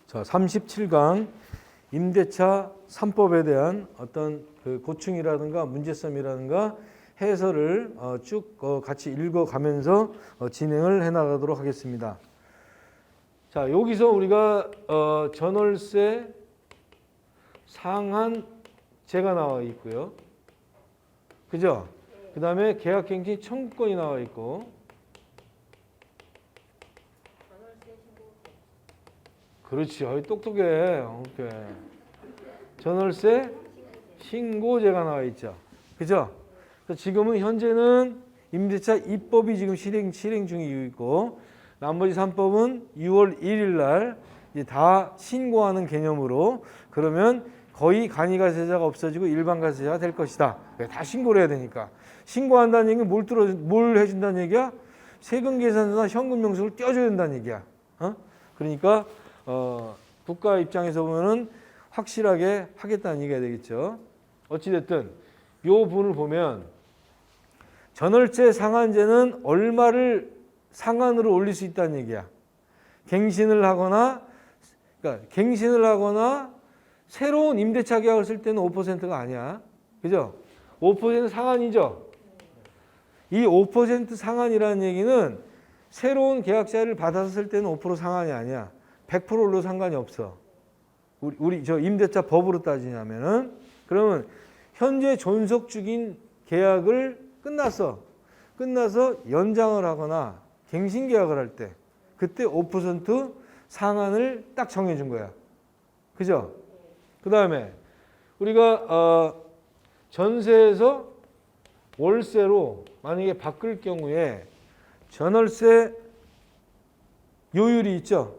자, 37강 임대차 3법에 대한 어떤 그 고충이라든가 문제점이라든가 해설을 쭉 같이 읽어가면서 진행을 해나가도록 하겠습니다. 자, 여기서 우리가 전월세 상한제가 나와 있고요. 그죠? 그 다음에 계약갱신 청구권이 나와 있고, 그렇지. 똑똑해. 오케이. 전월세 신고제가 나와 있죠. 그죠? 지금은 현재는 임대차 입법이 지금 실행 중이고, 나머지 3법은 6월 1일 날 이제 다 신고하는 개념으로, 그러면 거의 간이가세자가 없어지고 일반가세자가 될 것이다. 다 신고를 해야 되니까. 신고한다는 얘기는 뭘 해준다는 얘기야? 세금 계산서나 현금 영수를 떼어줘야 된다는 얘기야. 그러니까 국가 입장에서 보면은 확실하게 하겠다는 얘기가 되겠죠. 어찌됐든 요 부분을 보면 전월세 상한제는 얼마를 상한으로 올릴 수 있다는 얘기야. 갱신을 하거나 새로운 임대차 계약을 쓸 때는 5%가 아니야. 그죠? 5% 상한이죠. 이 5% 상한이라는 얘기는 새로운 계약자를 받아서 쓸 때는 5% 상한이 아니야. 100%로 상관이 없어. 우리 저 임대차 법으로 따지냐면은, 그러면 현재 존속 중인 계약을 끝나서 연장을 하거나 갱신 계약을 할 때 그때 5% 상한을 딱 정해준 거야. 그죠? 그 다음에 우리가 전세에서 월세로 만약에 바꿀 경우에 전월세 요율이 있죠.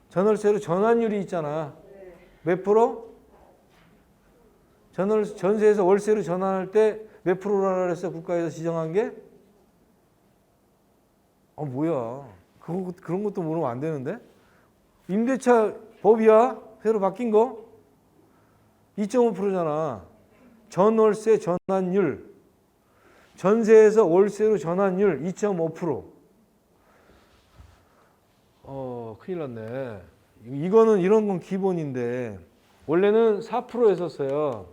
전월세로 전환율이 있잖아. 몇 프로? 전세에서 월세로 전환할 때 몇 프로라고 그랬어? 국가에서 지정한 게? 뭐야. 그런 것도 모르면 안 되는데? 임대차 법이야. 새로 바뀐 거? 2.5%잖아. 전월세 전환율. 전세에서 월세로 전환율 2.5%. 큰일 났네. 이거는 이런 건 기본인데 원래는 4% 했었어요.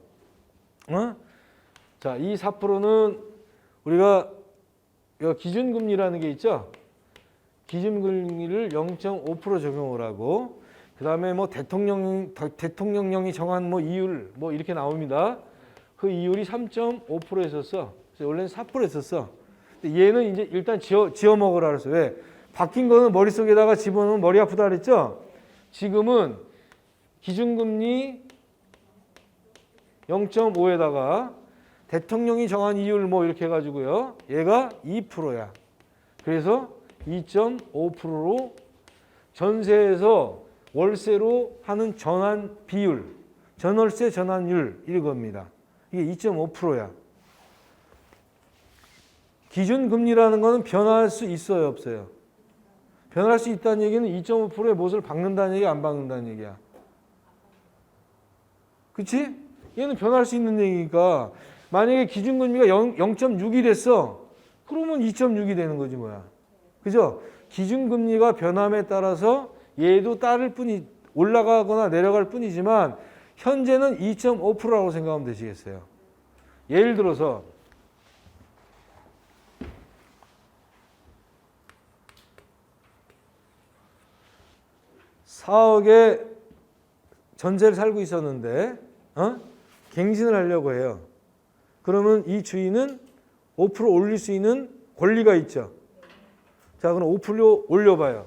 자, 이 4%는 우리가 기준금리라는 게 있죠. 기준금리를 0.5% 적용을 하고, 그 다음에 뭐 대통령령이 정한 뭐 이율 뭐 이렇게 나옵니다. 그 이율이 3.5% 했었어. 원래는 4% 했었어. 근데 얘는 이제 일단 지어 먹으라 그랬어. 왜? 바뀐 거는 머릿속에다가 집어넣으면 머리 아프다 그랬죠? 지금은 기준금리 0.5에다가 대통령이 정한 이율 뭐 이렇게 해가지고요. 얘가 2%야. 그래서 2.5%로 전세에서 월세로 하는 전환 비율, 전월세 전환율 이겁니다. 이게 2.5%야. 기준금리라는 거는 변화할 수 있어요, 없어요? 변할 수 있다는 얘기는 2.5%의 못을 박는다는 얘기, 안 박는다는 얘기야. 그치? 얘는 변할 수 있는 얘기니까 만약에 기준금리가 0.6이 됐어. 그러면 2.6이 되는 거지 뭐야. 그죠? 기준금리가 변함에 따라서 얘도 따를 뿐이 올라가거나 내려갈 뿐이지만 현재는 2.5%라고 생각하면 되시겠어요. 예를 들어서 4억에 전세를 살고 있었는데 갱신을 하려고 해요. 그러면 이 주인은 5% 올릴 수 있는 권리가 있죠. 자, 그럼 5% 올려봐요.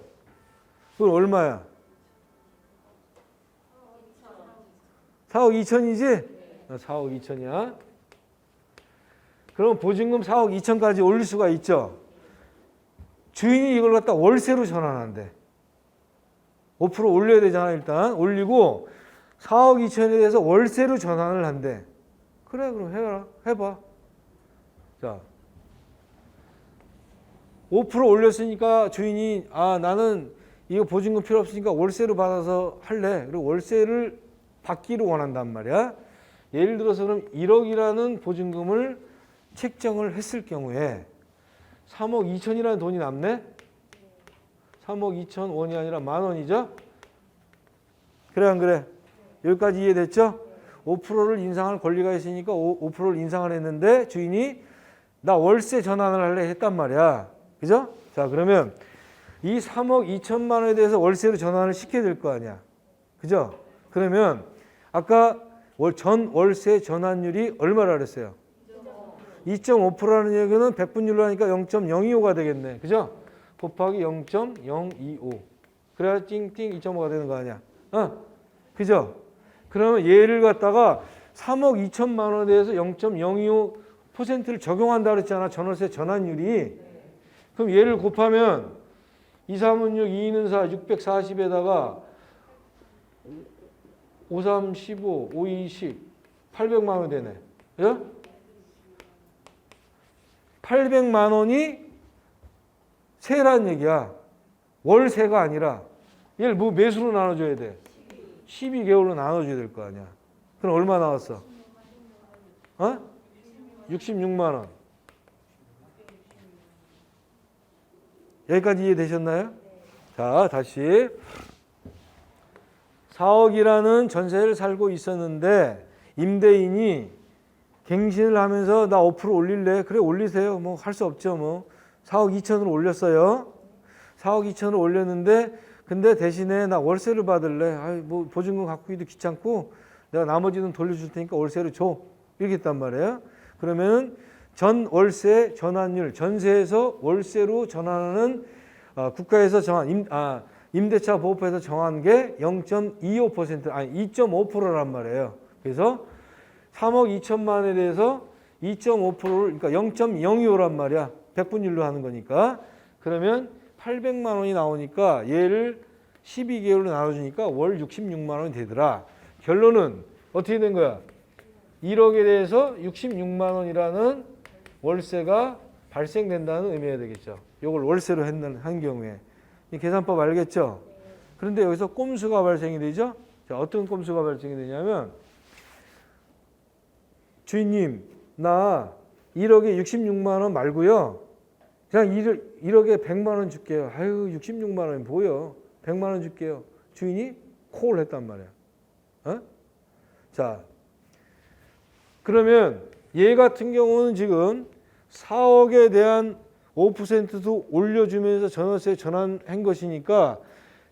그건 얼마야? 4억 2천이지? 4억 2천이야. 그럼 보증금 4억 2천까지 올릴 수가 있죠. 주인이 이걸 갖다 월세로 전환한대. 5% 올려야 되잖아. 일단 올리고 4억 2천에 대해서 월세로 전환을 한대. 그래, 그럼 해봐. 자, 5% 올렸으니까 주인이 나는 이거 보증금 필요 없으니까 월세로 받아서 할래. 그리고 월세를 받기를 원한단 말이야. 예를 들어서 그럼 1억이라는 보증금을 책정을 했을 경우에 3억 2천이라는 돈이 남네? 3억 2천 원이 아니라 10,000원이죠? 그래 안 그래? 여기까지 이해됐죠? 5%를 인상할 권리가 있으니까 5%를 인상을 했는데 주인이 나 월세 전환을 할래 했단 말이야. 그죠? 자, 그러면 이 3억 2천만 원에 대해서 월세로 전환을 시켜야 될 거 아니야. 그죠? 그러면 아까 전 월세 전환율이 얼마라 그랬어요? 2.5%라는 얘기는 백분율로 하니까 0.025가 되겠네. 그죠? 곱하기 0.025. 그래야 띵띵 2.5가 되는 거 아니야. 그죠? 그러면 얘를 갖다가 3억 2천만 원에 대해서 0.025%를 적용한다 그랬잖아. 전월세 전환율이. 그럼 얘를 곱하면 2, 3은 6, 2는 4, 640에다가 5, 3, 15, 5, 20, 800만 원 되네. 그죠? 800만 원이 세라는 얘기야. 월세가 아니라 얘를 뭐 매수로 나눠줘야 돼? 12개월로 나눠줘야 될 거 아니야. 그럼 얼마 나왔어? 66만 원. 여기까지 이해되셨나요? 자, 다시 4억이라는 전세를 살고 있었는데 임대인이 갱신을 하면서 나 5% 올릴래? 그래 올리세요. 뭐 할 수 없죠. 뭐 4억 2천으로 올렸어요. 4억 2천을 올렸는데 근데 대신에 나 월세를 받을래. 뭐 보증금 갖고 기도 귀찮고 내가 나머지는 돌려줄 테니까 월세를 줘. 이렇게 했단 말이에요. 그러면 전 월세 전환율, 전세에서 월세로 전환하는 국가에서 정한 임대차 보호법에서 정한 게 0.25% 아니 2.5%란 말이에요. 그래서 3억 2천만 원에 대해서 2.5%를 그러니까 0.025란 말이야. 백분율로 하는 거니까. 그러면 800만 원이 나오니까 얘를 12개월로 나눠주니까 월 66만 원이 되더라. 결론은 어떻게 된 거야? 1억에 대해서 66만 원이라는 월세가 발생된다는 의미가 되겠죠. 이걸 월세로 한 경우에. 이 계산법 알겠죠? 그런데 여기서 꼼수가 발생이 되죠? 자, 어떤 꼼수가 발생이 되냐면 주인님, 나 1억에 66만 원 말고요. 그냥 1억에 100만 원 줄게요. 아유, 66만 원이 뭐요? 100만 원 줄게요. 주인이 콜 했단 말이야. 자, 그러면 얘 같은 경우는 지금 4억에 대한 5%도 올려주면서 전월세 전환한 것이니까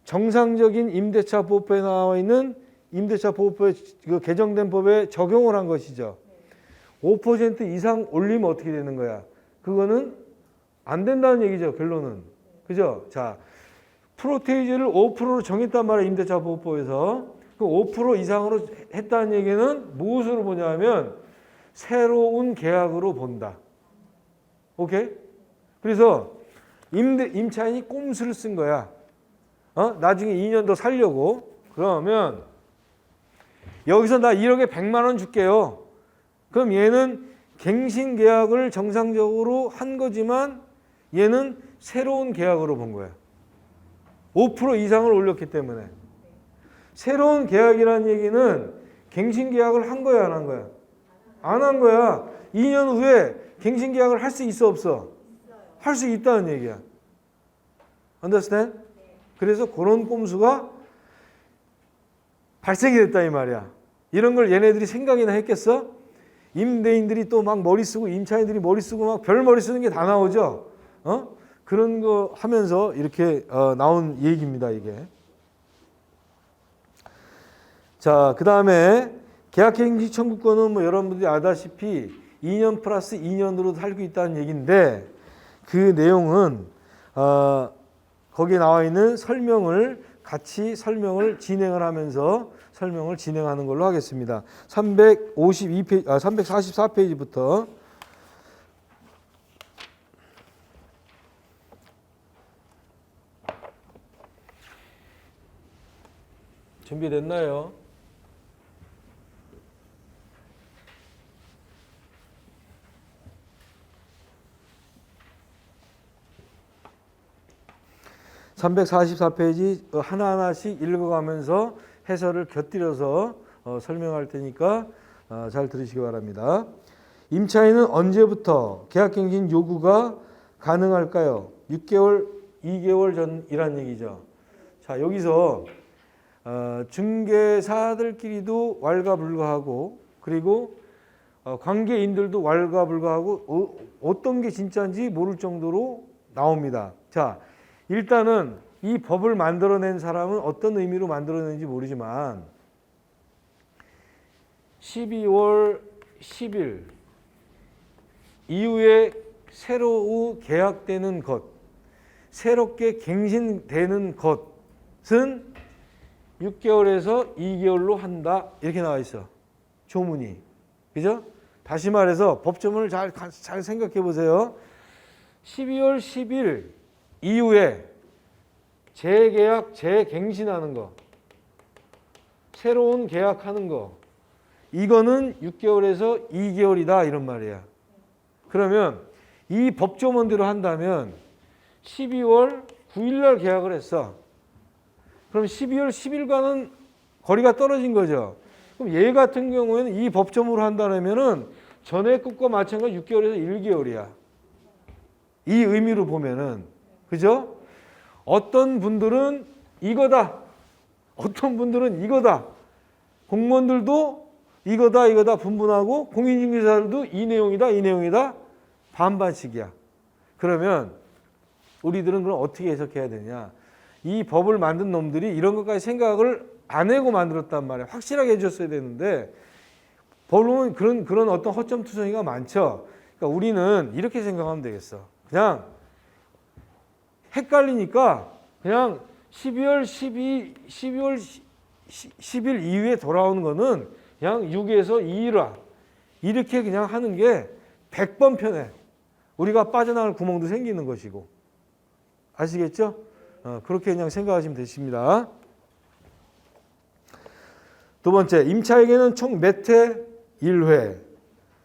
정상적인 임대차 보호법에 나와 있는 임대차 보호법에 개정된 법에 적용을 한 것이죠. 5% 이상 올리면 어떻게 되는 거야? 그거는 안 된다는 얘기죠. 결론은. 그죠? 자, 프로테이즈를 5%로 정했단 말이야. 임대차 보호법에서. 그 5% 이상으로 했다는 얘기는 무엇으로 보냐면 새로운 계약으로 본다. 오케이? 그래서 임차인이 꼼수를 쓴 거야. 나중에 2년 더 살려고. 그러면 여기서 나 1억에 100만 원 줄게요. 그럼 얘는 갱신 계약을 정상적으로 한 거지만 얘는 새로운 계약으로 본 거야. 5% 이상을 올렸기 때문에. 새로운 계약이라는 얘기는 갱신 계약을 한 거야, 안 한 거야? 안 한 거야. 2년 후에 갱신 계약을 할 수 있어, 없어? 할 수 있다는 얘기야. Understand? 그래서 그런 꼼수가 발생이 됐다 이 말이야. 이런 걸 얘네들이 생각이나 했겠어? 임대인들이 또 막 머리 쓰고 임차인들이 머리 쓰고 막 별 머리 쓰는 게 다 나오죠. 그런 거 하면서 이렇게 나온 얘기입니다, 이게. 자, 그 다음에 계약갱신 청구권은 뭐 여러분들이 아다시피 2년 플러스 2년으로 살고 있다는 얘기인데 그 내용은 거기에 나와 있는 설명을 같이 설명을 진행을 하면서 설명을 진행하는 걸로 하겠습니다. 344페이지부터 준비됐나요? 344페이지 하나하나씩 읽어가면서 해설을 곁들여서 설명할 테니까 잘 들으시기 바랍니다. 임차인은 언제부터 계약갱신 요구가 가능할까요? 6개월, 2개월 전이란 얘기죠. 자, 여기서 중개사들끼리도 왈가불가하고 그리고 관계인들도 왈가불가하고 어떤 게 진짜인지 모를 정도로 나옵니다. 자, 일단은 이 법을 만들어낸 사람은 어떤 의미로 만들어낸지 모르지만 12월 10일 이후에 새로 계약되는 것, 새롭게 갱신되는 것은 6개월에서 2개월로 한다. 이렇게 나와 있어. 조문이. 그죠? 다시 말해서 법조문을 잘 생각해 보세요. 12월 10일 이후에 재계약, 재갱신하는 거, 새로운 계약하는 거, 이거는 6개월에서 2개월이다 이런 말이야. 그러면 이 법조문대로 한다면 12월 9일 날 계약을 했어. 그럼 12월 10일과는 거리가 떨어진 거죠. 그럼 얘 같은 경우에는 이 법조문으로 한다면은 전에 것과 마찬가지 6개월에서 1개월이야. 이 의미로 보면은. 그죠? 어떤 분들은 이거다. 어떤 분들은 이거다. 공무원들도 이거다 분분하고 공인중개사들도 이 내용이다 반반씩이야. 그러면 우리들은 그럼 어떻게 해석해야 되냐? 이 법을 만든 놈들이 이런 것까지 생각을 안 하고 만들었단 말이야. 확실하게 해줬어야 되는데 법은 그런 어떤 허점투성이가 많죠. 그러니까 우리는 이렇게 생각하면 되겠어. 그냥 헷갈리니까 그냥 12월 10일 이후에 돌아오는 거는 그냥 6에서 2일화 이렇게 그냥 하는 게 100번 편해. 우리가 빠져나갈 구멍도 생기는 것이고. 아시겠죠? 그렇게 그냥 생각하시면 되십니다. 두 번째, 임차에게는 총 몇 회? 1회.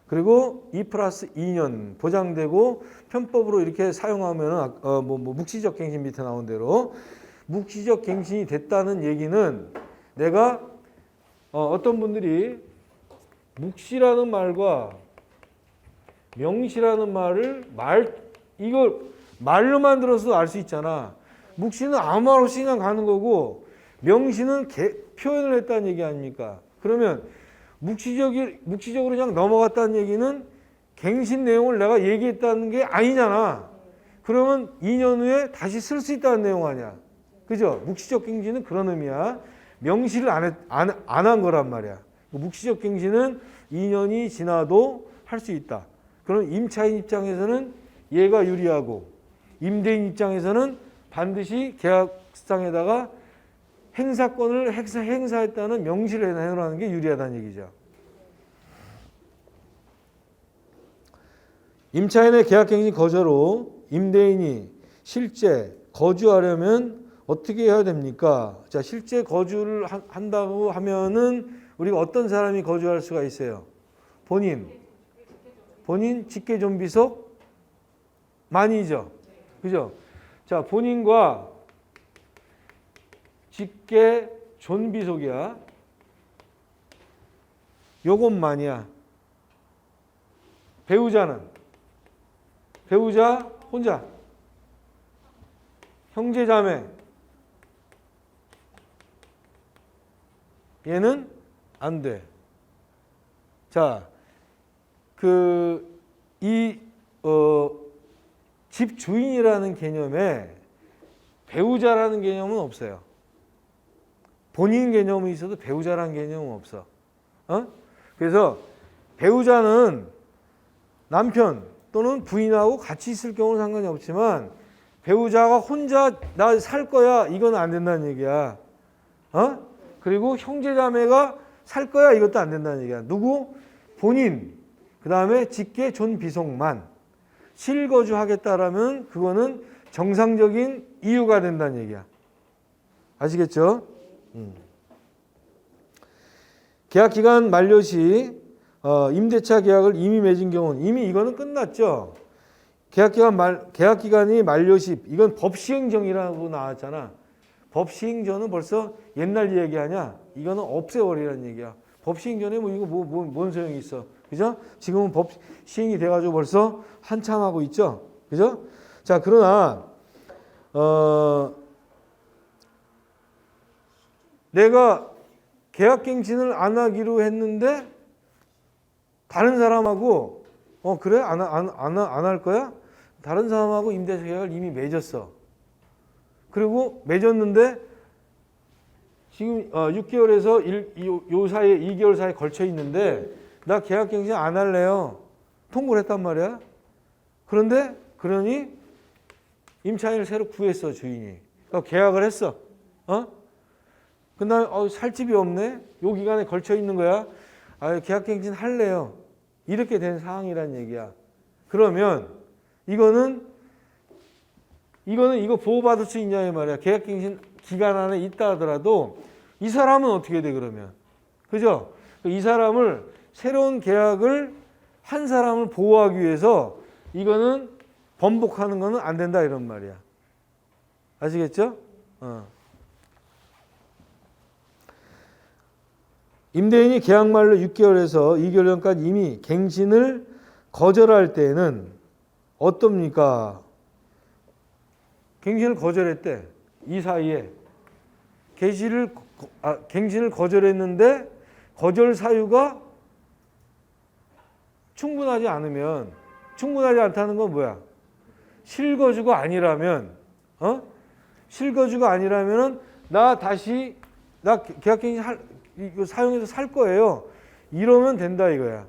그리고 2+2년 보장되고 편법으로 이렇게 사용하면 묵시적 갱신 밑에 나온 대로 묵시적 갱신이 됐다는 얘기는 내가 어떤 분들이 묵시라는 말과 명시라는 말을 이걸 말로만 들어서 알 수 있잖아. 묵시는 아무 말 없이 그냥 가는 거고 명시는 표현을 했다는 얘기 아닙니까? 그러면 묵시적으로 그냥 넘어갔다는 얘기는 갱신 내용을 내가 얘기했다는 게 아니잖아. 그러면 2년 후에 다시 쓸 수 있다는 내용 아니야. 그죠? 묵시적 갱신은 그런 의미야. 명시를 안 한 거란 말이야. 묵시적 갱신은 2년이 지나도 할 수 있다. 그럼 임차인 입장에서는 얘가 유리하고 임대인 입장에서는 반드시 계약상에다가 행사권을 행사했다는 명시를 해놓으라는 게 유리하다는 얘기죠. 임차인의 계약갱신 거절로 임대인이 실제 거주하려면 어떻게 해야 됩니까? 자, 실제 거주를 한다고 하면은 우리가 어떤 사람이 거주할 수가 있어요? 본인 직계존비속 만이죠. 그죠? 자, 본인과 직계존비속이야. 요것만이야. 배우자 혼자. 형제자매. 얘는 안 돼. 자, 집 주인이라는 개념에 배우자라는 개념은 없어요. 본인 개념은 있어도 배우자라는 개념은 없어. 그래서 배우자는 남편 또는 부인하고 같이 있을 경우는 상관이 없지만 배우자가 혼자 나 살 거야 이건 안 된다는 얘기야. 그리고 형제자매가 살 거야 이것도 안 된다는 얘기야. 누구? 본인. 그 다음에 직계존비속만. 실거주하겠다라면 그거는 정상적인 이유가 된다는 얘기야. 아시겠죠? 계약기간 만료 시 임대차 계약을 이미 맺은 경우는 이미 이거는 끝났죠. 계약기간이 만료시 이건 법시행정이라고 나왔잖아. 법시행전은 벌써 옛날 얘기 아니야. 이거는 없애버리라는 얘기야. 법시행전에 뭐 이거 뭔 소용이 있어. 그죠? 지금은 법 시행이 돼가지고 벌써 한참 하고 있죠. 그죠? 자, 그러나, 내가 계약갱신을 안 하기로 했는데, 다른 사람하고, 그래? 안 할 거야? 다른 사람하고 임대차 계약을 이미 맺었어. 그리고 맺었는데, 지금 6개월에서 요 사이에 2개월 사이에 걸쳐 있는데 나 계약갱신 안 할래요. 통보를 했단 말이야. 그러니 임차인을 새로 구했어, 주인이. 그러니까 계약을 했어. 그다음에 살 집이 없네. 요 기간에 걸쳐 있는 거야. 계약갱신 할래요. 이렇게 된 상황이란 얘기야. 그러면 이거는 이거 보호받을 수 있냐 이 말이야. 계약갱신 기간 안에 있다 하더라도 이 사람은 어떻게 돼 그러면? 그죠? 이 사람을 새로운 계약을 한 사람을 보호하기 위해서 이거는 번복하는 거는 안 된다 이런 말이야. 아시겠죠? 임대인이 계약 만료 6개월에서 2개월 전까지 이미 갱신을 거절할 때에는 어떻습니까? 갱신을 거절했대. 이 사이에 갱신을 거절했는데 거절 사유가 충분하지 않다는 건 뭐야? 실거주가 아니라면 실거주가 아니라면은 나 계약갱신 이거 사용해서 살 거예요. 이러면 된다 이거야.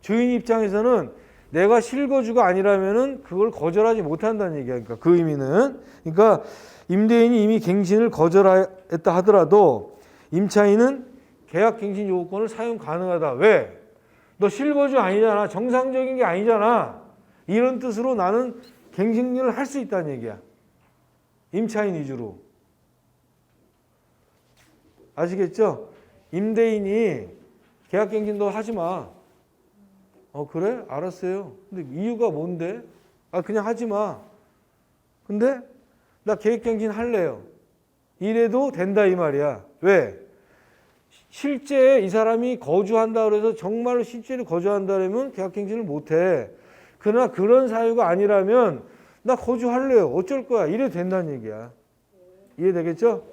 주인 입장에서는 내가 실거주가 아니라면은 그걸 거절하지 못한다는 얘기야. 그러니까 그 의미는 그러니까 임대인이 이미 갱신을 거절했다 하더라도 임차인은 계약갱신 요건을 사용 가능하다. 왜? 너 실거주 아니잖아. 정상적인 게 아니잖아. 이런 뜻으로 나는 갱신을 할 수 있다는 얘기야. 임차인 위주로. 아시겠죠? 임대인이 계약갱신도 하지 마. 그래? 알았어요. 근데 이유가 뭔데? 그냥 하지 마. 근데 나 계약갱신 할래요. 이래도 된다 이 말이야. 왜? 실제 이 사람이 거주한다 그래서 정말로 실제로 거주한다 그러면 계약갱신을 못해. 그러나 그런 사유가 아니라면 나 거주할래요. 어쩔 거야. 이래도 된다는 얘기야. 이해되겠죠?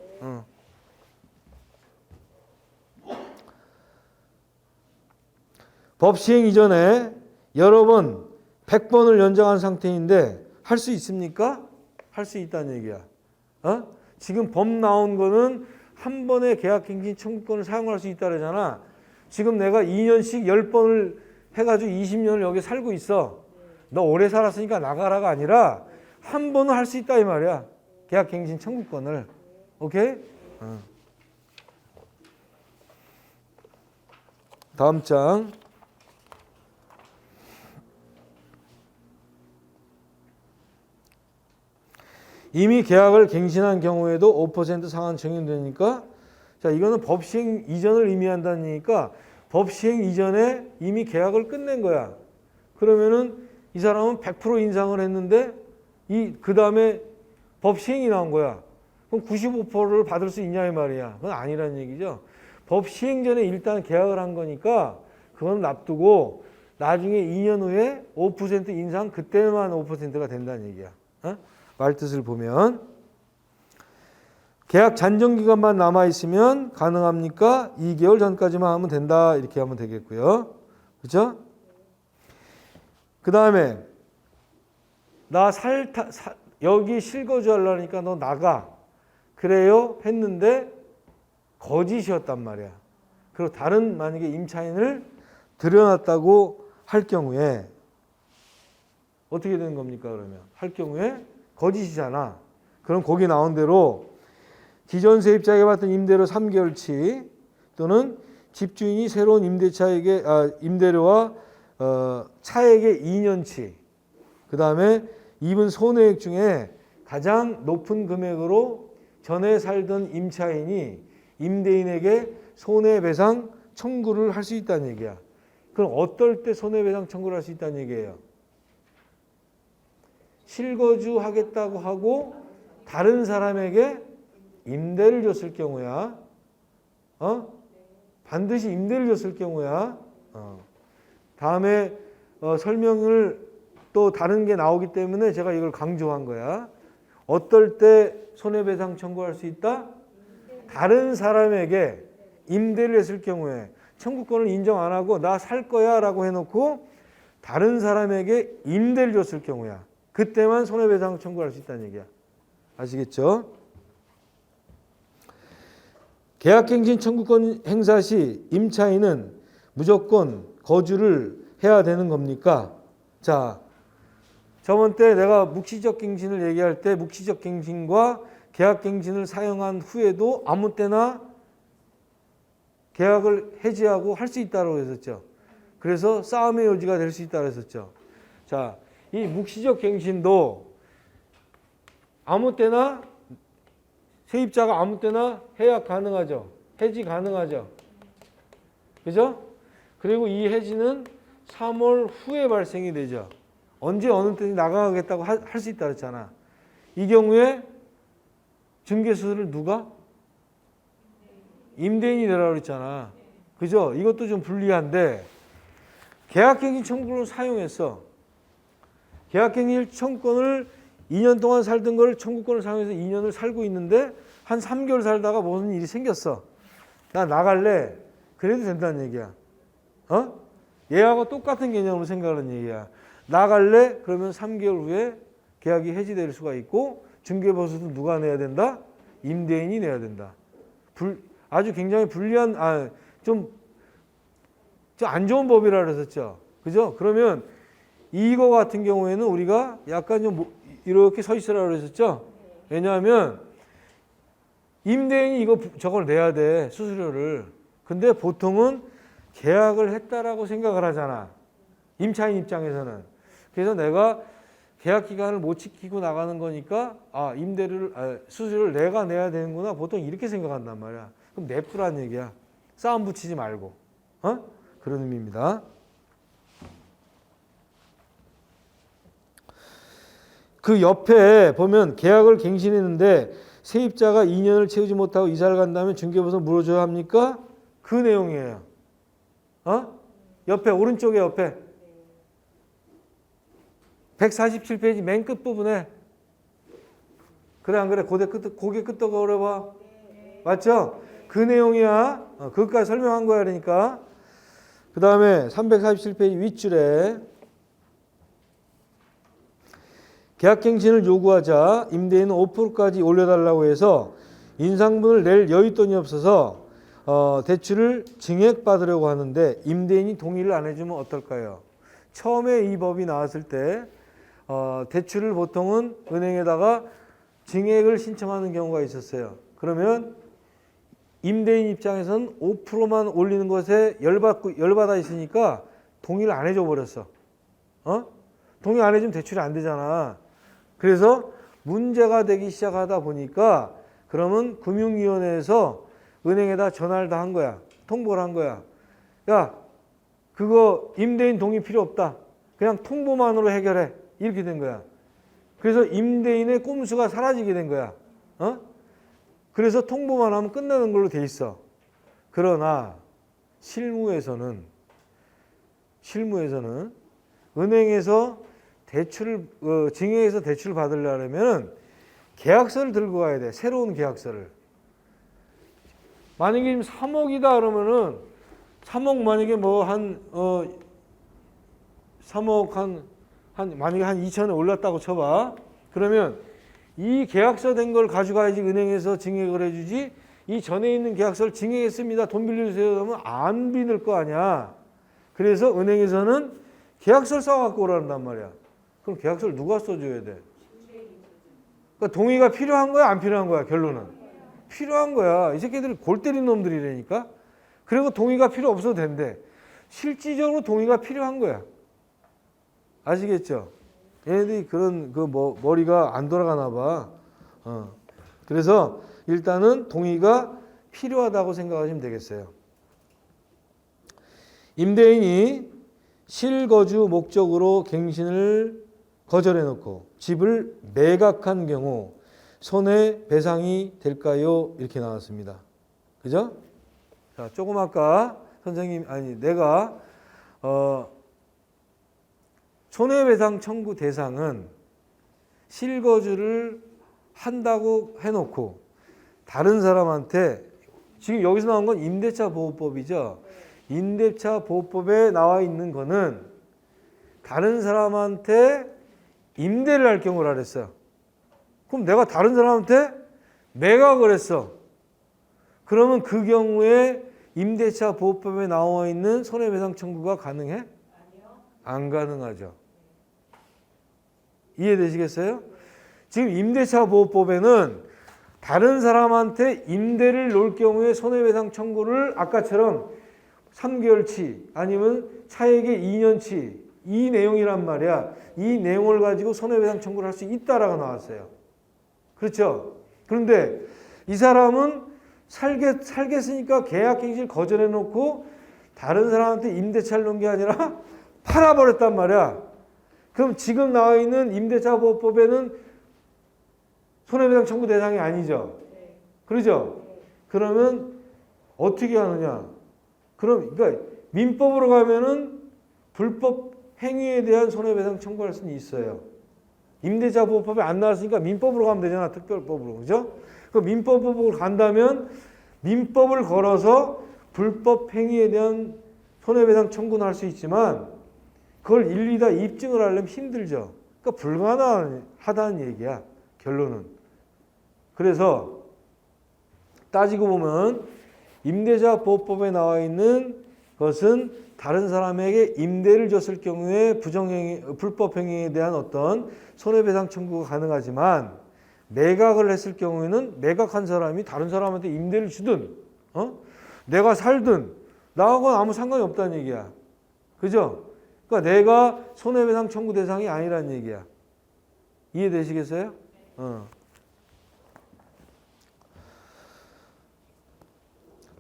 법 시행 이전에 여러 번 100번을 연장한 상태인데 할 수 있습니까? 할 수 있다는 얘기야. 지금 법 나온 거는 한 번에 계약갱신 청구권을 사용할 수 있다 그러잖아. 지금 내가 2년씩 10번을 해가지고 20년을 여기 살고 있어. 너 오래 살았으니까 나가라가 아니라 한 번은 할 수 있다 이 말이야. 계약갱신 청구권을. 오케이? 다음 장. 이미 계약을 갱신한 경우에도 5% 상한 적용되니까 자 이거는 법 시행 이전을 의미한다는 얘기니까 법 시행 이전에 이미 계약을 끝낸 거야. 그러면은 이 사람은 100% 인상을 했는데 그 다음에 법 시행이 나온 거야. 그럼 95%를 받을 수 있냐 이 말이야. 그건 아니라는 얘기죠. 법 시행 전에 일단 계약을 한 거니까 그건 납두고 나중에 2년 후에 5% 인상 그때만 5%가 된다는 얘기야. 말뜻을 보면 계약 잔정 기간만 남아 있으면 가능합니까? 2개월 전까지만 하면 된다. 이렇게 하면 되겠고요. 그렇죠? 그다음에 나 여기 실거주 하려니까 너 나가. 그래요? 했는데 거짓이었단 말이야. 그리고 다른 만약에 임차인을 들여놨다고 할 경우에 어떻게 되는 겁니까? 그러면 할 경우에 거짓이잖아. 그럼 거기 나온 대로 기존 세입자에게 받던 임대료 3개월치 또는 집주인이 새로운 임대료와 차액의 2년치 그 다음에 입은 손해액 중에 가장 높은 금액으로 전에 살던 임차인이 임대인에게 손해배상 청구를 할 수 있다는 얘기야. 그럼 어떨 때 손해배상 청구를 할 수 있다는 얘기예요? 실거주하겠다고 하고 다른 사람에게 임대를 줬을 경우야. 반드시 임대를 줬을 경우야. 다음에 설명을 또 다른 게 나오기 때문에 제가 이걸 강조한 거야. 어떨 때 손해배상 청구할 수 있다? 다른 사람에게 임대를 했을 경우에 청구권을 인정 안 하고 나 살 거야 라고 해놓고 다른 사람에게 임대를 줬을 경우야. 그때만 손해배상 청구할 수 있다는 얘기야. 아시겠죠? 계약갱신 청구권 행사 시 임차인은 무조건 거주를 해야 되는 겁니까? 자, 저번 때 내가 묵시적 갱신을 얘기할 때 묵시적 갱신과 계약갱신을 사용한 후에도 아무 때나 계약을 해지하고 할 수 있다고 했었죠. 그래서 싸움의 여지가 될 수 있다고 했었죠. 자, 이 묵시적 갱신도 아무 때나 세입자가 아무 때나 해약 가능하죠. 해지 가능하죠. 그죠? 그리고 이 해지는 3월 후에 발생이 되죠. 언제 어느 때니 나가겠다고 할 수 있다 그랬잖아. 이 경우에 중개수를 누가? 임대인이 되라고 그랬잖아. 그죠? 이것도 좀 불리한데 계약갱신 청구권을 사용했어. 계약갱신 청구권을 2년 동안 살던 걸 청구권을 사용해서 2년을 살고 있는데 한 3개월 살다가 무슨 일이 생겼어. 나 나갈래. 그래도 된다는 얘기야. 얘하고 똑같은 개념으로 생각하는 얘기야. 나갈래? 그러면 3개월 후에 계약이 해지될 수가 있고 중개보수도 누가 내야 된다? 임대인이 내야 된다. 아주 굉장히 불리한, 좀 안 좋은 법이라 그랬었죠. 그죠? 그러면 이거 같은 경우에는 우리가 약간 좀 이렇게 서 있으라고 그랬었죠. 왜냐하면 임대인이 저걸 내야 돼. 수수료를. 근데 보통은 계약을 했다라고 생각을 하잖아. 임차인 입장에서는. 그래서 내가 계약 기간을 못 지키고 나가는 거니까 수수료를 내가 내야 되는구나. 보통 이렇게 생각한단 말이야. 그럼 냅두라는 얘기야. 싸움 붙이지 말고. 그런 의미입니다. 그 옆에 보면 계약을 갱신했는데 세입자가 2년을 채우지 못하고 이사를 간다면 중개보수 물어줘야 합니까? 그 내용이에요. 옆에 오른쪽에 옆에 147페이지 맨 끝부분에 그래 안 그래? 고개 끄덕 거려봐. 맞죠? 그 내용이야. 그것까지 설명한 거야. 그러니까 그 다음에 347페이지 윗줄에 계약갱신을 요구하자 임대인은 5%까지 올려달라고 해서 인상분을 낼 여윳돈이 없어서 대출을 증액받으려고 하는데 임대인이 동의를 안 해주면 어떨까요? 처음에 이 법이 나왔을 때 대출을 보통은 은행에다가 증액을 신청하는 경우가 있었어요. 그러면 임대인 입장에서는 5%만 올리는 것에 열받아 있으니까 동의를 안 해줘 버렸어. 동의 안 해주면 대출이 안 되잖아. 그래서 문제가 되기 시작하다 보니까 그러면 금융위원회에서 은행에다 전화를 다 한 거야. 통보를 한 거야. 야, 그거 임대인 동의 필요 없다. 그냥 통보만으로 해결해. 이렇게 된 거야. 그래서 임대인의 꼼수가 사라지게 된 거야. 그래서 통보만 하면 끝나는 걸로 돼 있어. 그러나 실무에서는 은행에서 증액해서 대출을 받으려면 계약서를 들고 가야 돼. 새로운 계약서를. 만약에 지금 3억이다 그러면은 3억 만약에 만약에 한 2천에 올랐다고 쳐봐. 그러면 이 계약서 된 걸 가져가야지 은행에서 증액을 해주지. 이 전에 있는 계약서를 증액했습니다. 돈 빌려주세요. 그러면 안 빌릴 거 아니야. 그래서 은행에서는 계약서를 써갖고 오란단 말이야. 그럼 계약서를 누가 써줘야 돼? 그러니까 동의가 필요한 거야, 안 필요한 거야? 결론은 필요한 거야. 이 새끼들이 골 때린 놈들이라니까. 그리고 동의가 필요 없어도 된대. 실질적으로 동의가 필요한 거야. 아시겠죠? 얘네들이 그런 머리가 안 돌아가나 봐. 그래서 일단은 동의가 필요하다고 생각하시면 되겠어요. 임대인이 실거주 목적으로 갱신을 거절해 놓고 집을 매각한 경우 손해배상이 될까요? 이렇게 나왔습니다. 그죠? 자, 조금 아까 내가 손해배상 청구 대상은 실거주를 한다고 해놓고 다른 사람한테, 지금 여기서 나온 건 임대차 보호법이죠. 임대차 보호법에 나와 있는 거는 다른 사람한테 임대를 할 경우라 그랬어요. 그럼 내가 다른 사람한테 매각을 했어. 그러면 그 경우에 임대차 보호법에 나와 있는 손해배상 청구가 가능해? 아니요. 안 가능하죠. 이해되시겠어요? 지금 임대차 보호법에는 다른 사람한테 임대를 놓을 경우에 손해배상 청구를 아까처럼 3개월치 아니면 차액의 2년치 이 내용이란 말이야. 이 내용을 가지고 손해배상 청구를 할 수 있다라고 나왔어요. 그렇죠? 그런데 이 사람은 살겠으니까 계약갱신을 거절해 놓고 다른 사람한테 임대차를 놓은 게 아니라 팔아버렸단 말이야. 그럼 지금 나와 있는 임대차 보호법에는 손해배상 청구 대상이 아니죠. 네. 그러죠? 네. 그러면 어떻게 하느냐? 그러니까 민법으로 가면은 불법 행위에 대한 손해배상 청구할 수는 있어요. 임대차 보호법에 안 나왔으니까 민법으로 가면 되잖아. 특별법으로. 그죠? 그 민법으로 간다면 민법을 걸어서 불법 행위에 대한 손해배상 청구는 할 수 있지만 그걸 일일이 다 입증을 하려면 힘들죠. 그러니까 불가능하다는 얘기야. 결론은. 그래서 따지고 보면 임대차 보호법에 나와 있는 것은 다른 사람에게 임대를 줬을 경우에 불법 행위에 대한 어떤 손해배상 청구가 가능하지만 매각을 했을 경우에는 매각한 사람이 다른 사람한테 임대를 주든 내가 살든 나하고는 아무 상관이 없다는 얘기야. 그죠? 그러니까 내가 손해배상 청구 대상이 아니라는 얘기야. 이해되시겠어요?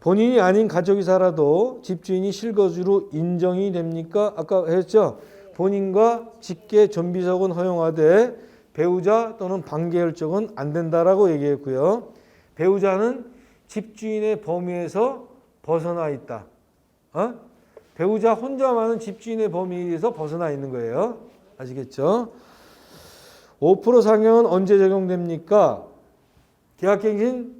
본인이 아닌 가족이 살아도 집주인이 실거주로 인정이 됩니까? 아까 했죠? 본인과 직계 존비속은 허용하되 배우자 또는 반계혈족은 안 된다라고 얘기했고요. 배우자는 집주인의 범위에서 벗어나 있다. 배우자 혼자만은 집주인의 범위에서 벗어나 있는 거예요. 아시겠죠? 5% 상향은 언제 적용됩니까? 계약갱신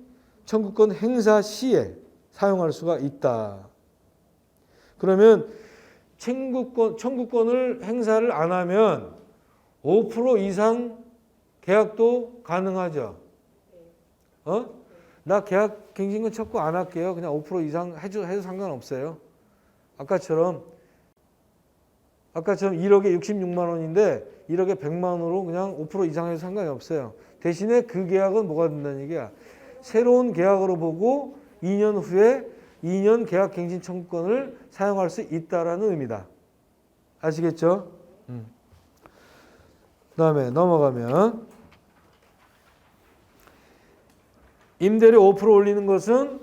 청구권 행사 시에 사용할 수가 있다. 그러면 청구권을 행사를 안 하면 5% 이상 계약도 가능하죠. 나 계약갱신권 청구 안 할게요. 그냥 5% 이상 해도 상관없어요. 아까처럼 1억에 66만 원인데 1억에 100만 원으로 그냥 5% 이상 해도 상관이 없어요. 대신에 그 계약은 뭐가 된다는 얘기야. 새로운 계약으로 보고 2년 후에 2년 계약갱신 청구권을 사용할 수 있다라는 의미다. 아시겠죠? 그 다음에 넘어가면 임대료 5% 올리는 것은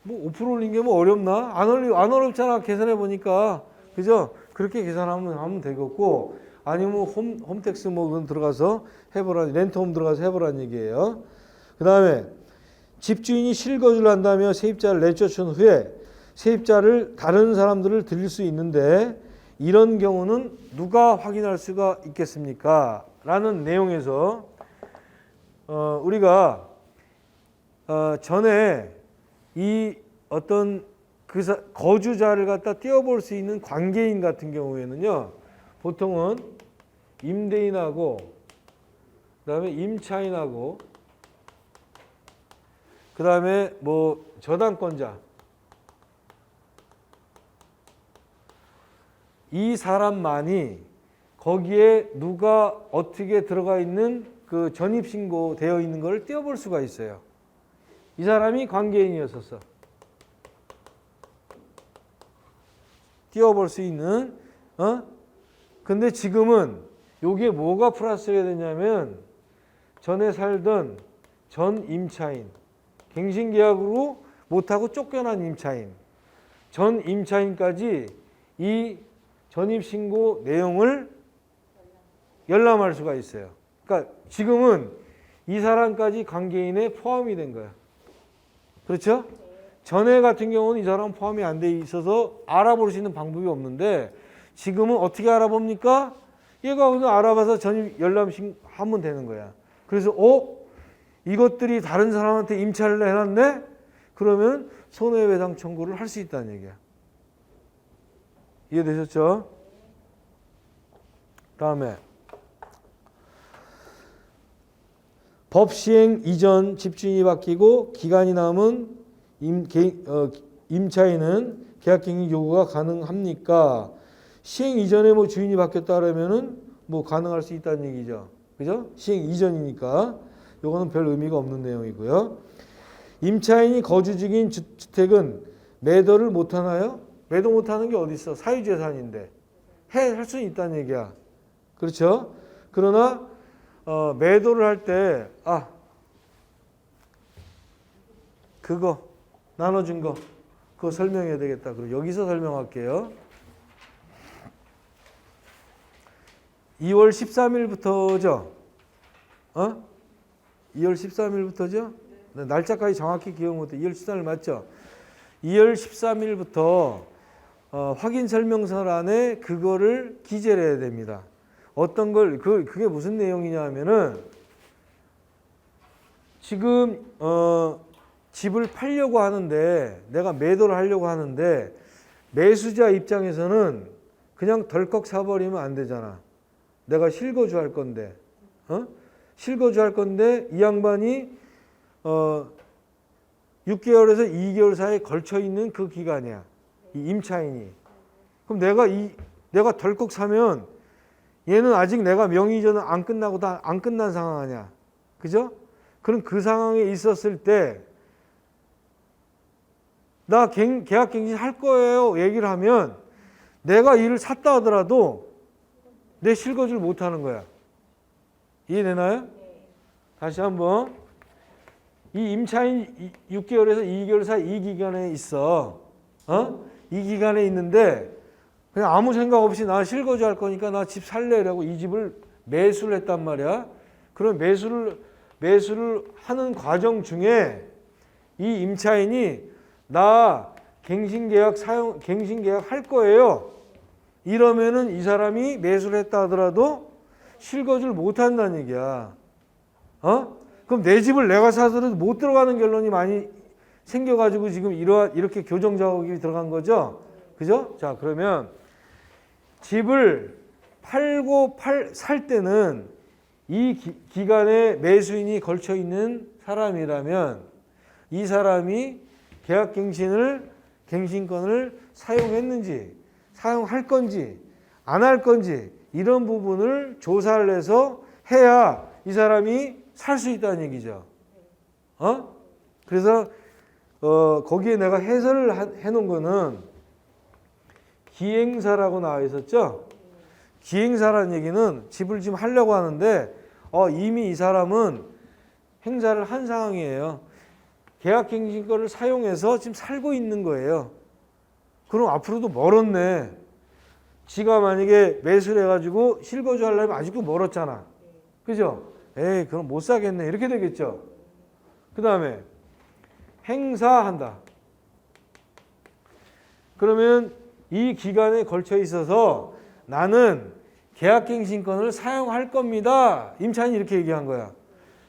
뭐 5% 올린 게 뭐 어렵나? 안 어렵잖아. 계산해 보니까. 그죠? 그렇게 계산하면 되겠고 아니면 홈택스 뭐 들어가서 해보라는 렌트홈 들어가서 해보라는 얘기예요. 그 다음에 집주인이 실거주를 한다며 세입자를 내쫓은 후에 세입자를 다른 사람들을 들일 수 있는데 이런 경우는 누가 확인할 수가 있겠습니까? 라는 내용에서 우리가 전에 이 어떤 거주자를 갖다 띄워볼 수 있는 관계인 같은 경우에는요, 보통은 임대인하고 그다음에 임차인하고 그다음에 뭐 저당권자 이 사람만이 거기에 누가 어떻게 들어가 있는 그 전입신고 되어 있는 걸 띄워볼 수가 있어요. 이 사람이 관계인이었었어. 띄워볼 수 있는 근데 지금은 여기에 뭐가 플러스가 되냐면 전에 살던 전 임차인 갱신계약으로 못하고 쫓겨난 임차인 전 임차인까지 이 전입신고 내용을 열람할 수가 있어요. 그러니까 지금은 이 사람까지 관계인에 포함이 된 거야. 그렇죠? 전에 같은 경우는 이 사람 포함이 안 돼 있어서 알아볼 수 있는 방법이 없는데 지금은 어떻게 알아봅니까? 얘가 그냥 알아봐서 전입 열람하면 되는 거야. 그래서 이것들이 다른 사람한테 임차를 해놨네? 그러면 손해배상 청구를 할 수 있다는 얘기야. 이해되셨죠? 다음에 법 시행 이전 집주인이 바뀌고 기간이 남은 임차인은 계약갱신 요구가 가능합니까? 시행 이전에 뭐 주인이 바뀌었다 그러면은 뭐 가능할 수 있다는 얘기죠. 그죠? 시행 이전이니까 요거는 별 의미가 없는 내용이고요. 임차인이 거주 중인 주택은 매도를 못 하나요? 매도 못 하는 게 어디 있어? 사유재산인데 할 수는 있다는 얘기야. 그렇죠? 그러나 매도를 할 때 그거 나눠준 거 그거 설명해야 되겠다. 그럼 여기서 설명할게요. 2월 13일부터죠? 2월 13일부터죠? 네, 날짜까지 정확히 기억 못해. 2월 13일 맞죠? 2월 13일부터 확인 설명서란에 그거를 기재를 해야 됩니다. 어떤 걸 그게 무슨 내용이냐 하면은 지금 집을 팔려고 하는데 내가 매도를 하려고 하는데 매수자 입장에서는 그냥 덜컥 사버리면 안 되잖아. 내가 실거주 할 건데 실거주 할 건데 이 양반이 6개월에서 2개월 사이에 걸쳐 있는 그 기간이야. 이 임차인이. 그럼 내가 덜컥 사면 얘는 아직 내가 명의 이전은 안 끝나고 다 안 끝난 상황 아니야. 그죠? 그럼 그 상황에 있었을 때 나 계약갱신 할 거예요 얘기를 하면 내가 이를 샀다 하더라도 내 실거주를 못 하는 거야. 이해되나요? 다시 한번. 이 임차인 6개월에서 2개월 사이 이 기간에 있어. 이 기간에 있는데 그냥 아무 생각 없이 나 실거주 할 거니까 나 집 살래라고 이 집을 매수를 했단 말이야. 그럼 매수를 하는 과정 중에 이 임차인이 나 갱신계약 할 거예요. 이러면은 이 사람이 매수를 했다 하더라도 실거주를 못 한다는 얘기야. 그럼 내 집을 내가 사서도 못 들어가는 결론이 많이 생겨가지고 지금 이렇게 교정 작업이 들어간 거죠. 그죠? 자, 그러면 집을 살 때는 이 기간에 매수인이 걸쳐 있는 사람이라면 이 사람이 갱신권을 사용했는지, 사용할 건지, 안 할 건지 이런 부분을 조사를 해서 해야 이 사람이 살 수 있다는 얘기죠. 그래서 거기에 내가 해설을 해놓은 거는 기행사라고 나와 있었죠. 기행사라는 얘기는 집을 지금 하려고 하는데 이미 이 사람은 행사를 한 상황이에요. 계약갱신권을 사용해서 지금 살고 있는 거예요. 그럼 앞으로도 멀었네. 지가 만약에 매수를 해가지고 실거주 하려면 아직도 멀었잖아. 그죠? 그럼 못 사겠네. 이렇게 되겠죠. 그 다음에 행사한다. 그러면 이 기간에 걸쳐 있어서 나는 계약갱신권을 사용할 겁니다. 임차인이 이렇게 얘기한 거야.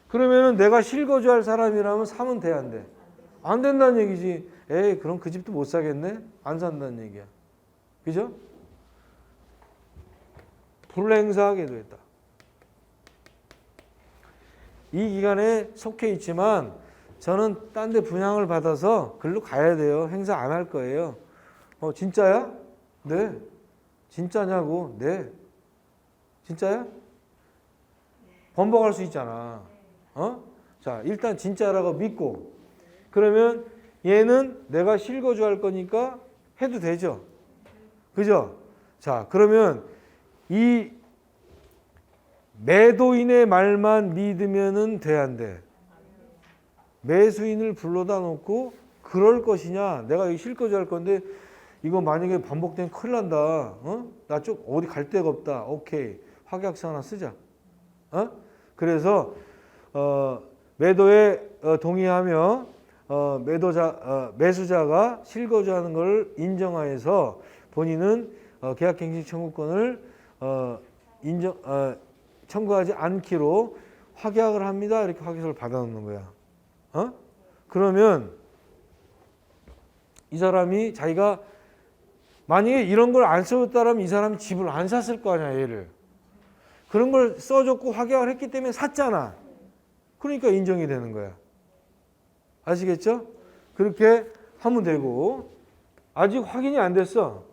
그러면은 내가 실거주할 사람이라면 사면 돼, 안 돼? 안 된다는 얘기지. 그럼 그 집도 못 사겠네? 안 산다는 얘기야. 그죠? 불행사하게 됐다. 이 기간에 속해 있지만 저는 딴 데 분양을 받아서 글로 가야 돼요. 행사 안 할 거예요. 진짜야? 네. 진짜냐고? 네. 진짜야? 번복할 수 있잖아. 자, 일단 진짜라고 믿고 그러면 얘는 내가 실거주 할 거니까 해도 되죠. 그죠? 자, 그러면 이 매도인의 말만 믿으면은 돼, 안 돼? 매수인을 불러다 놓고 그럴 것이냐? 내가 여기 실거주 할 건데 이거 만약에 반복되면 큰일 난다. 나 좀 어디 갈 데가 없다. 오케이. 확약서 하나 쓰자. 그래서 매도에 동의하며 매수자가 실거주하는 걸 인정하여서 본인은 계약갱신 청구권을 청구하지 않기로 확약을 합니다. 이렇게 확약서를 받아놓는 거야. 그러면 이 사람이 자기가 만약에 이런 걸 안 써줬다면 이 사람이 집을 안 샀을 거 아니야, 얘를. 그런 걸 써줬고 확약을 했기 때문에 샀잖아. 그러니까 인정이 되는 거야. 아시겠죠? 그렇게 하면 되고, 아직 확인이 안 됐어.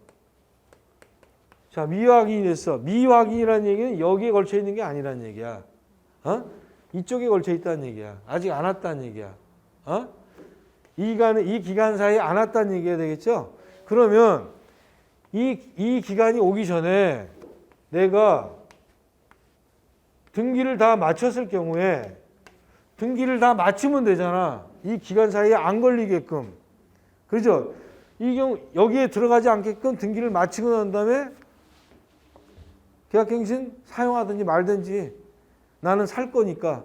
자, 미확인이 됐어. 미확인이라는 얘기는 여기에 걸쳐 있는 게 아니란 얘기야. 이쪽에 걸쳐 있다는 얘기야. 아직 안 왔다는 얘기야. 이 기간 사이에 안 왔다는 얘기가 되겠죠? 그러면 이 기간이 오기 전에 내가 등기를 다 마쳤을 경우에 등기를 다 마치면 되잖아. 이 기간 사이에 안 걸리게끔. 그죠? 이 경우 여기에 들어가지 않게끔 등기를 마치고 난 다음에 계약갱신 사용하든지 말든지 나는 살 거니까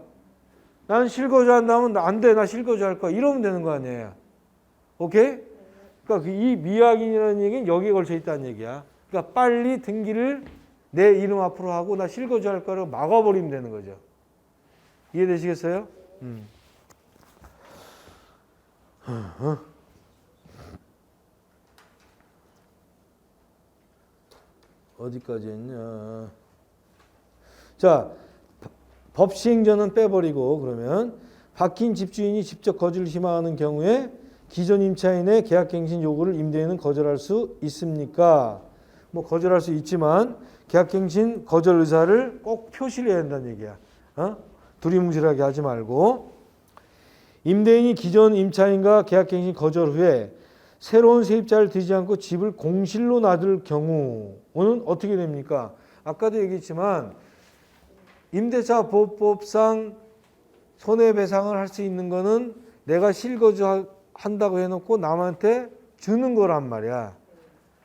나는 실거주 한다면 안 돼. 나 실거주 할 거야. 이러면 되는 거 아니에요. 오케이? 그러니까 이 미확인이라는 얘기는 여기에 걸쳐 있다는 얘기야. 그러니까 빨리 등기를 내 이름 앞으로 하고 나 실거주 할 거라고 막아버리면 되는 거죠. 이해되시겠어요? 어디까지 했냐. 자, 법시행전은 빼버리고 그러면 바뀐 집주인이 직접 거주를 희망하는 경우에 기존 임차인의 계약갱신 요구를 임대인은 거절할 수 있습니까? 뭐 거절할 수 있지만 계약갱신 거절 의사를 꼭 표시를 해야 한다는 얘기야. 두리뭉실하게 하지 말고. 임대인이 기존 임차인과 계약갱신 거절 후에 새로운 세입자를 들이지 않고 집을 공실로 놔둘 경우는 어떻게 됩니까? 아까도 얘기했지만 임대차 보호법상 손해배상을 할 수 있는 거는 내가 실거주 한다고 해놓고 남한테 주는 거란 말이야.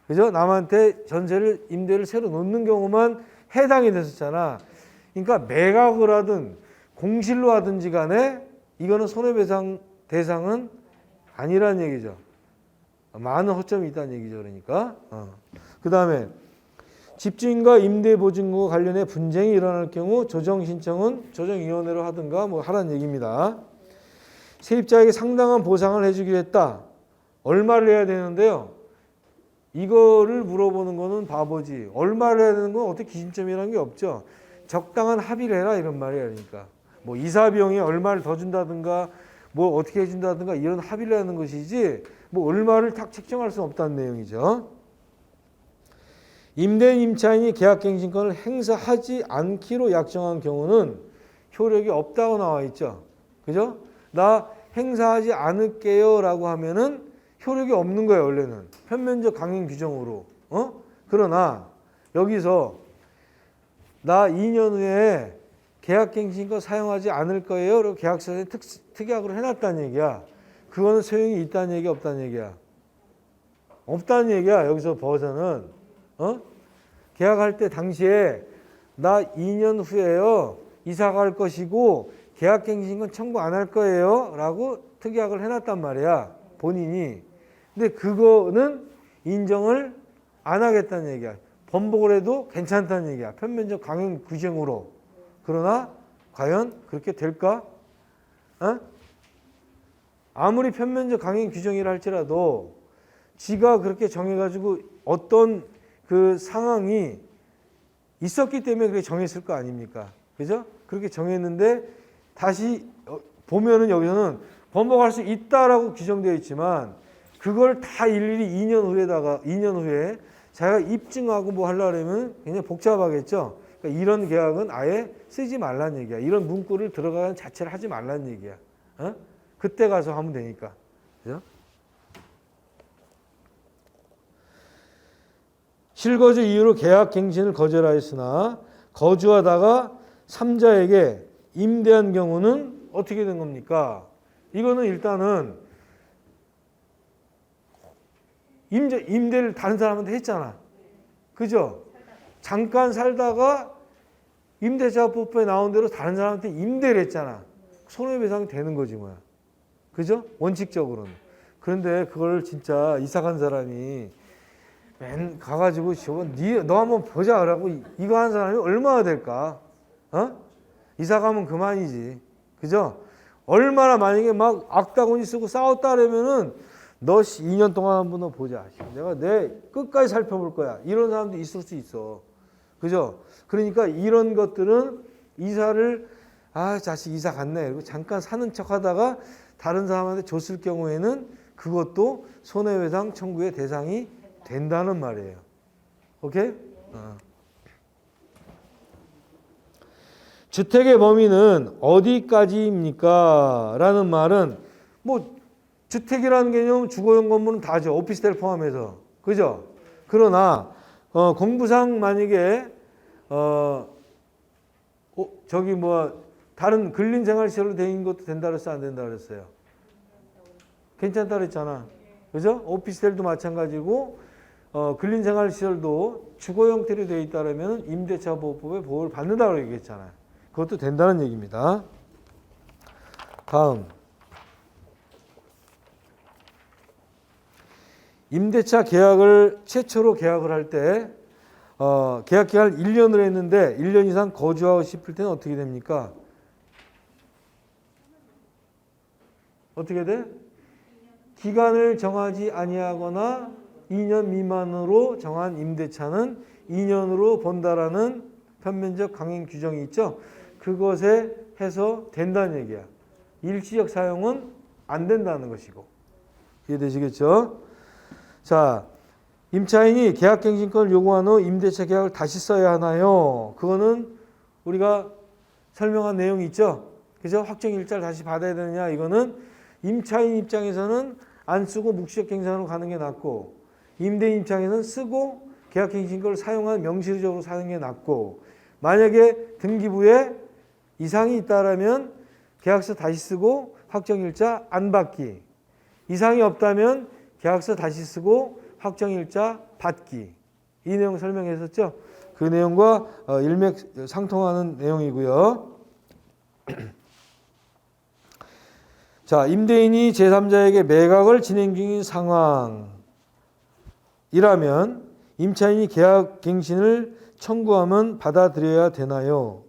그죠? 남한테 전세를, 임대를 새로 놓는 경우만 해당이 됐었잖아. 그러니까 매각을 하든 공실로 하든지 간에 이거는 손해배상 대상은 아니란 얘기죠. 많은 허점이 있다는 얘기죠. 그러니까. 그 다음에 집주인과 임대보증금과 관련해 분쟁이 일어날 경우 조정신청은 조정위원회로 하든가 뭐 하라는 얘기입니다. 세입자에게 상당한 보상을 해주기로 했다. 얼마를 해야 되는데요? 이거를 물어보는 거는 바보지. 얼마를 해야 되는 건 어떻게 기준점이라는 게 없죠. 적당한 합의를 해라 이런 말이야. 그러니까 뭐 이사 비용에 얼마를 더 준다든가 뭐 어떻게 해준다든가 이런 합의를 하는 것이지 뭐 얼마를 딱 책정할 수는 없다는 내용이죠. 임대인 임차인이 계약갱신권을 행사하지 않기로 약정한 경우는 효력이 없다고 나와 있죠. 그죠? 나 행사하지 않을게요 라고 하면은 효력이 없는 거예요. 원래는 편면적 강행 규정으로. 그러나 여기서 나 2년 후에 계약갱신권 사용하지 않을 거예요 라고 계약서에 특약으로 해놨다는 얘기야. 그거는 소용이 있다는 얘기야, 없다는 얘기야? 없다는 얘기야. 여기서 벗어는 계약할 때 당시에 나 2년 후에요 이사 갈 것이고 계약갱신권 청구 안 할 거예요 라고 특약을 해놨단 말이야. 본인이. 근데 그거는 인정을 안 하겠다는 얘기야. 번복을 해도 괜찮다는 얘기야. 편면적 강행 규정으로. 그러나 과연 그렇게 될까? 아무리 편면적 강행 규정이라 할지라도 지가 그렇게 정해가지고 어떤 그 상황이 있었기 때문에 그렇게 정했을 거 아닙니까? 그죠? 그렇게 정했는데 다시 보면은 여기서는 번복할 수 있다라고 규정되어 있지만 그걸 다 일일이 2년 후에 자기가 입증하고 뭐 하려면 굉장히 복잡하겠죠. 그러니까 이런 계약은 아예 쓰지 말라는 얘기야. 이런 문구를 들어가는 자체를 하지 말라는 얘기야. 그때 가서 하면 되니까. 그죠? 실거주 이유로 계약갱신을 거절하였으나 거주하다가 3자에게 임대한 경우는 어떻게 된 겁니까? 이거는 일단은 임대를 다른 사람한테 했잖아. 그죠? 잠깐 살다가 임대차법에 나온 대로 다른 사람한테 임대를 했잖아. 손해배상이 되는 거지 뭐야. 그죠? 원칙적으로는. 그런데 그걸 진짜 이사 간 사람이 맨 가가지고 너 한번 보자 그러고 이거 한 사람이 얼마나 될까? 어? 이사 가면 그만이지. 그죠? 얼마나 만약에 막 악다구니 쓰고 싸웠다 그러면은 너 2년 동안 한번 너 보자. 내가 내 끝까지 살펴볼 거야. 이런 사람도 있을 수 있어. 그죠? 그러니까 이런 것들은 이사를 자식 이사 갔네. 그리고 잠깐 사는 척 하다가 다른 사람한테 줬을 경우에는 그것도 손해배상 청구의 대상이 된다는 말이에요. 오케이? 주택의 범위는 어디까지입니까? 라는 말은 뭐 주택이라는 개념은 주거용 건물은 다죠. 오피스텔 포함해서. 그죠? 그러나 공부상 만약에 저기 뭐 다른 근린생활시설로 되어 있는 것도 된다 그랬어요? 안 된다 그랬어요? 괜찮다 그랬잖아. 그죠? 오피스텔도 마찬가지고 근린생활시설도 주거 형태로 되어 있다면 임대차 보호법의 보호를 받는다고 얘기했잖아요. 그것도 된다는 얘기입니다. 다음. 임대차 계약을 최초로 계약을 할 때 계약 기간을 1년으로 했는데 1년 이상 거주하고 싶을 때는 어떻게 됩니까? 어떻게 돼? 기간을 정하지 아니하거나 2년 미만으로 정한 임대차는 2년으로 본다라는 편면적 강행 규정이 있죠. 그것에 해서 된다는 얘기야. 일시적 사용은 안 된다는 것이고. 이해되시겠죠? 자, 임차인이 계약갱신권을 요구한 후 임대차 계약을 다시 써야 하나요? 그거는 우리가 설명한 내용이 있죠. 그죠? 확정일자를 다시 받아야 되느냐? 이거는 임차인 입장에서는 안 쓰고 묵시적 갱신으로 가는 게 낫고, 임대인 입장에서는 쓰고 계약갱신권을 사용한 명시적으로 사는 게 낫고, 만약에 등기부에 이상이 있다라면 계약서 다시 쓰고 확정일자 안 받기, 이상이 없다면 계약서 다시 쓰고 확정일자 받기. 이 내용 설명했었죠. 그 내용과 일맥상통하는 내용이고요. 자, 임대인이 제3자에게 매각을 진행 중인 상황이라면 임차인이 계약갱신을 청구하면 받아들여야 되나요?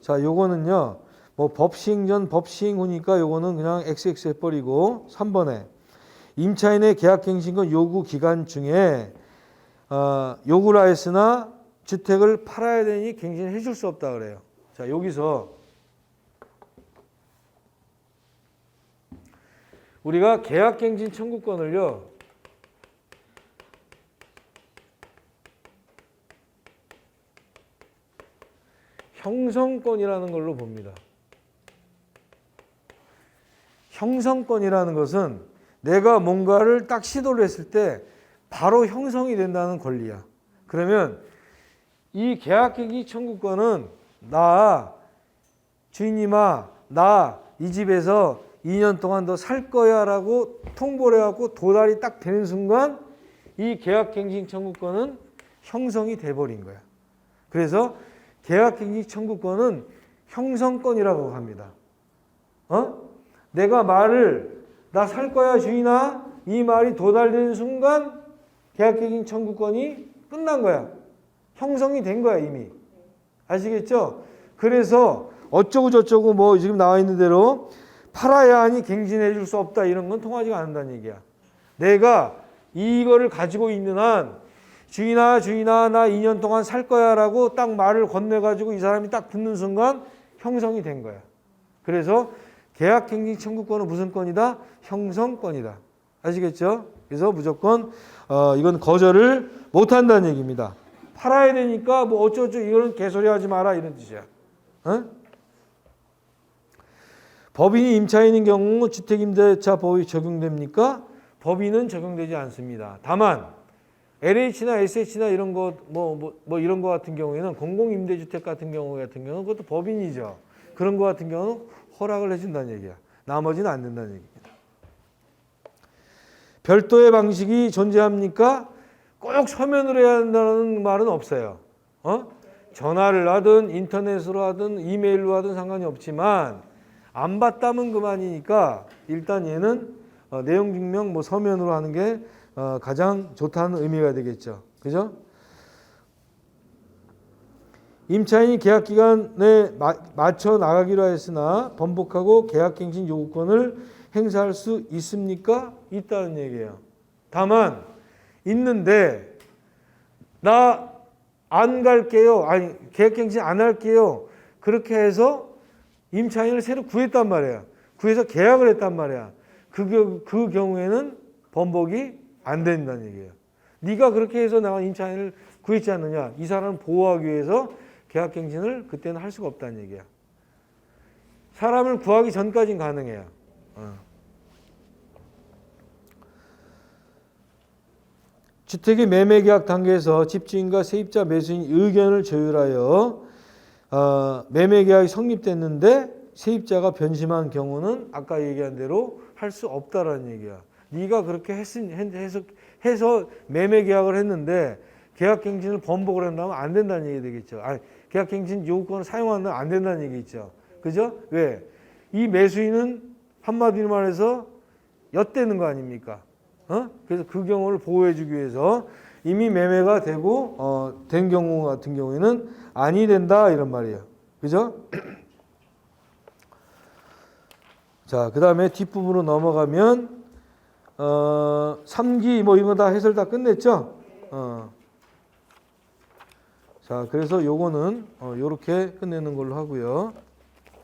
자, 요거는요. 뭐 법시행 전 법시행 후니까 요거는 그냥 XX 해버리고 3번에 임차인의 계약갱신권 요구 기간 중에 요구를 하였으나 주택을 팔아야 되니 갱신해 줄 수 없다 그래요. 자, 여기서 우리가 계약갱신 청구권을요. 형성권이라는 걸로 봅니다. 형성권이라는 것은 내가 뭔가를 딱 시도를 했을 때 바로 형성이 된다는 권리야. 그러면 이 계약갱신 청구권은 나 주인님아 나 이 집에서 2년 동안 너 살 거야 라고 통보를 해갖고 도달이 딱 되는 순간 이 계약갱신 청구권은 형성이 돼버린 거야. 그래서 계약갱신 청구권은 형성권이라고 합니다. 내가 말을 나 살 거야 주인아 이 말이 도달되는 순간 계약갱신 청구권이 끝난 거야. 형성이 된 거야 이미. 아시겠죠? 그래서 어쩌고 저쩌고 뭐 지금 나와 있는 대로 팔아야 하니 갱신해 줄 수 없다 이런 건 통하지가 않는다는 얘기야. 내가 이거를 가지고 있는 한 주인아 나 2년 동안 살 거야 라고 딱 말을 건네가지고 이 사람이 딱 듣는 순간 형성이 된 거야. 그래서 계약갱신 청구권은 무슨 권이다? 형성권이다. 아시겠죠? 그래서 무조건 이건 거절을 못한다는 얘기입니다. 팔아야 되니까 뭐 어쩌고 이거는 개소리 하지 마라 이런 뜻이야. 법인이 임차인인 경우 주택임대차 법이 적용됩니까? 법인은 적용되지 않습니다. 다만 LH나 SH나 이런 거 뭐 이런 거 같은 경우에는 공공임대주택 같은 경우는 그것도 법인이죠. 그런 거 같은 경우는 허락을 해준다는 얘기야. 나머지는 안 된다는 얘기입니다. 별도의 방식이 존재합니까? 꼭 서면으로 해야 한다는 말은 없어요. 전화를 하든 인터넷으로 하든 이메일로 하든 상관이 없지만 안 받다면 그만이니까 일단 얘는 내용 증명 뭐 서면으로 하는 게 가장 좋다는 의미가 되겠죠. 그죠? 임차인이 계약 기간에 맞춰 나가기로 했으나 번복하고 계약갱신 요구권을 행사할 수 있습니까? 있다는 얘기예요. 다만 있는데 나 안 갈게요. 아니 계약갱신 안 할게요. 그렇게 해서 임차인을 새로 구했단 말이야. 구해서 계약을 했단 말이야. 그 경우에는 번복이 안 된다는 얘기예요. 네가 그렇게 해서 내가 임차인을 구했지 않느냐. 이 사람을 보호하기 위해서 계약갱신을 그때는 할 수가 없다는 얘기야. 사람을 구하기 전까지는 가능해요. 주택의 매매계약 단계에서 집주인과 세입자 매수인 의견을 조율하여 매매계약이 성립됐는데 세입자가 변심한 경우는 아까 얘기한 대로 할 수 없다라는 얘기야. 네가 그렇게 해서 매매계약을 했는데 계약갱신을 번복을 한다면 안 된다는 얘기 되겠죠. 아니, 계약갱신 요구권을 사용한다면 안 된다는 얘기겠죠. 그죠? 왜? 이 매수인은 한마디로 말해서 엿대는 거 아닙니까? 그래서 그 경우를 보호해주기 위해서 이미 매매가 되고 된 경우 같은 경우에는 아니 된다 이런 말이에요. 그죠? 자, 그 다음에 뒷부분으로 넘어가면 3기 뭐 이거 다 해설 다 끝냈죠? 자, 그래서 요거는 요렇게 끝내는 걸로 하고요.